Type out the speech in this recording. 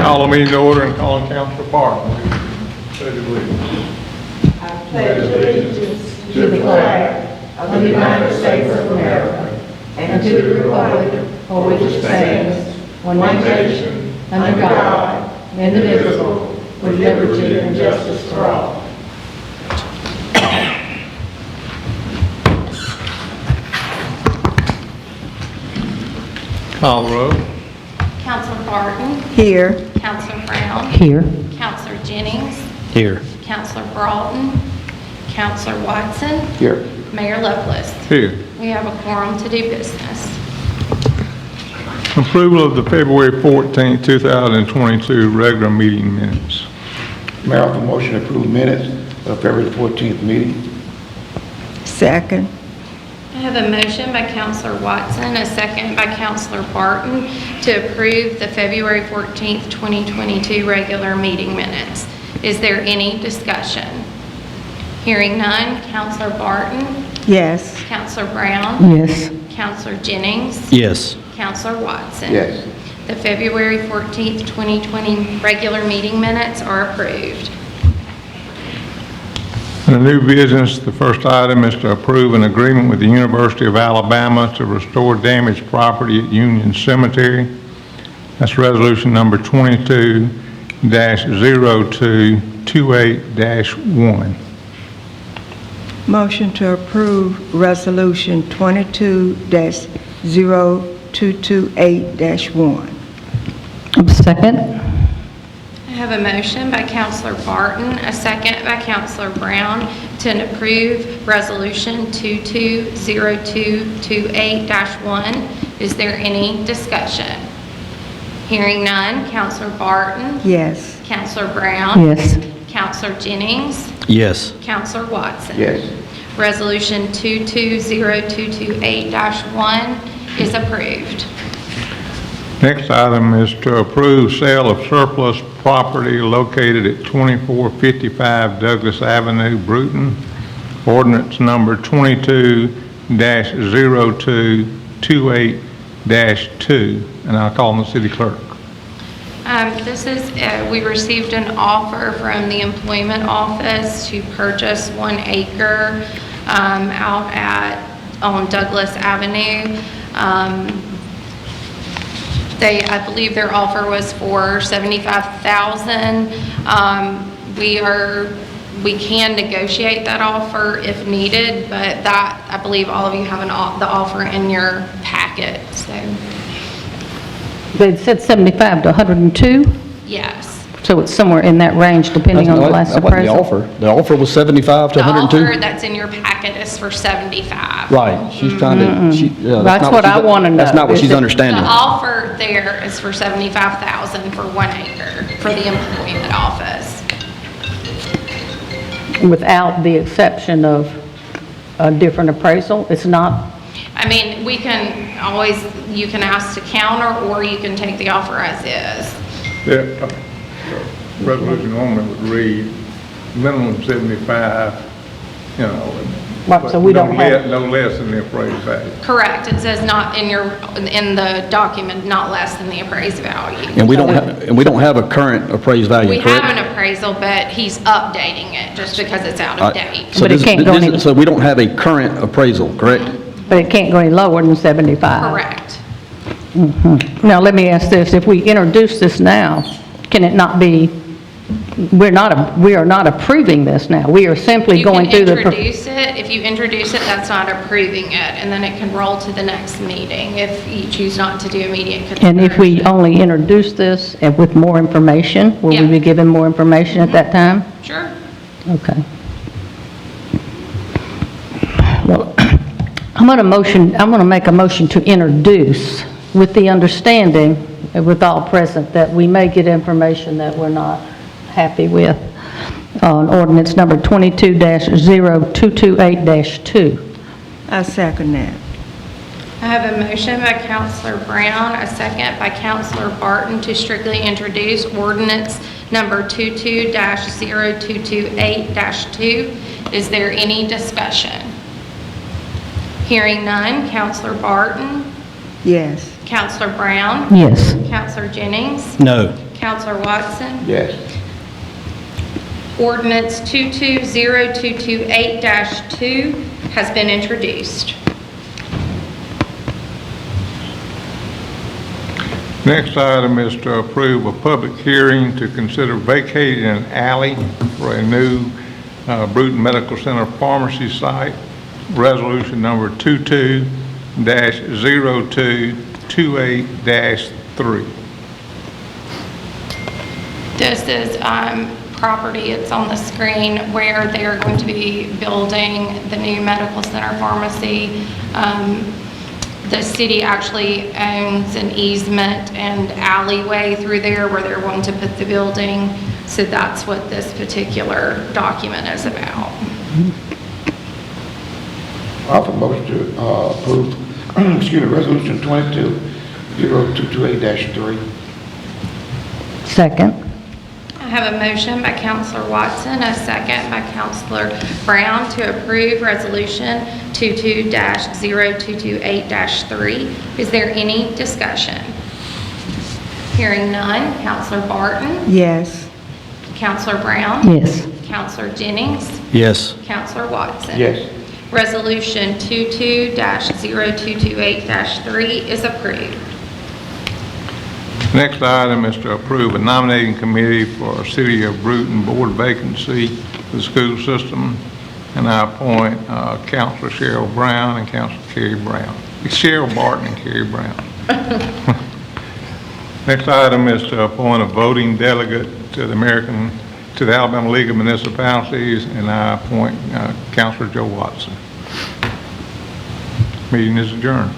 Call the meeting to order and call on Councilor Barton. Say the pledge. I pledge allegiance to the flag of the United States of America and to the republic for which it stands, one nation, under God, indivisible, with liberty and justice for all. Call the roll. Councilor Barton. Here. Councilor Brown. Here. Councilor Jennings. Here. Councilor Broughton. Councilor Watson. Here. Mayor Lovelace. Here. We have a quorum to do business. Approval of the February 14, 2022 regular meeting minutes. Mayor, offer motion to approve minutes of February 14th meeting. Second. I have a motion by Councilor Watson, a second by Councilor Barton to approve the February 14th, 2022 regular meeting minutes. Is there any discussion? Hearing none, Councilor Barton, Yes. Councilor Brown, Yes. Councilor Jennings, Yes. Councilor Watson. Yes. The February 14th, 2020 regular meeting minutes are approved. Under new business, the first item is to approve an agreement with the University of Alabama to restore damaged property at Union Cemetery. That's resolution number 22-0228-1. Motion to approve resolution 22-0228-1. Second. I have a motion by Councilor Barton, a second by Councilor Brown to approve resolution 22-0228-1. Is there any discussion? Hearing none, Councilor Barton, Yes. Councilor Brown, Yes. Councilor Jennings, Yes. Councilor Watson. Yes. Resolution 22-0228-1 is approved. Next item is to approve sale of surplus property located at 2455 Douglas Avenue, Brewton. Ordinance number 22-0228-2, and I'll call on the city clerk. This is, we received an offer from the employment office to purchase 1 acre out on Douglas Avenue. I believe their offer was for $75,000. We can negotiate that offer if needed, but that, I believe all of you have the offer in your packet, so, They said 75 to 102, yes. so it's somewhere in that range depending on the last That wasn't the appraisal. offer. The offer was 75 to The 102? offer that's in your packet is for 75. Right, she's trying to, That's what I want to know. That's not what Is she's it- understanding. The offer there is for $75,000 for 1 acre for the employment office. Without the exception of a different appraisal, it's not, I mean, we can always, you can ask to counter, or you can take the offer as is. The resolution normally would read minimum 75, you know. Right, so we don't have- No less than the appraised value. Correct, it says not in the document, not less than the appraised value. And we don't have a current appraised value, We correct? have an appraisal, but he's updating it just because it's out of date. So But it this- can't go this- any- So we don't have a current appraisal, correct? but it can't go any lower than 75. Correct. Now, let me ask this, if we introduce this now, can it not be, we are not approving this now, we are simply going through the... You can introduce it, if you introduce it, that's not approving it, and then it can roll to the next meeting if you choose not to do immediate consideration. And if we only introduce this and with more information, will we Yeah. be given more information at that time? Sure. Okay. Well, I'm going to make a motion to introduce with the understanding, with all present, that we may get information that we're not happy with on ordinance number 22-0228-2. I second that. I have a motion by Councilor Brown, a second by Councilor Barton to strictly introduce ordinance number 22-0228-2. Is there any discussion? Hearing none, Councilor Barton, Yes. Councilor Brown, Yes. Councilor Jennings, No. Counselor Watson? Yes. Ordinance 220228-2 has been introduced. Next item is to approve a public hearing to consider vacating an alley for a new Brewton Medical Center pharmacy site, resolution number 22-0228-3. This is property, it's on the screen, where they are going to be building the new medical center pharmacy. The city actually owns an easement and alleyway through there where they're going to put the building. So that's what this particular document is about. Offer motion to approve, excuse me, resolution 22-0228-3. Second. I have a motion by Counselor Watson, a second by Counselor Brown to approve Resolution 22-0228-3. Is there any discussion? Hearing none. Counselor Barton? Yes. Counselor Brown? Yes. Counselor Jennings? Yes. Counselor Watson? Yes. Resolution 22-0228-3 is approved. Next item is to approve a nominating committee for City of Brewton board vacancy for the school system, and I appoint Counselor Cheryl Brown and Counselor Carrie Brown. It's Cheryl Barton and Carrie Brown. Next item is to appoint a voting delegate to the Alabama League of Municipalities, and I appoint Counselor Joe Watson. Meeting is adjourned.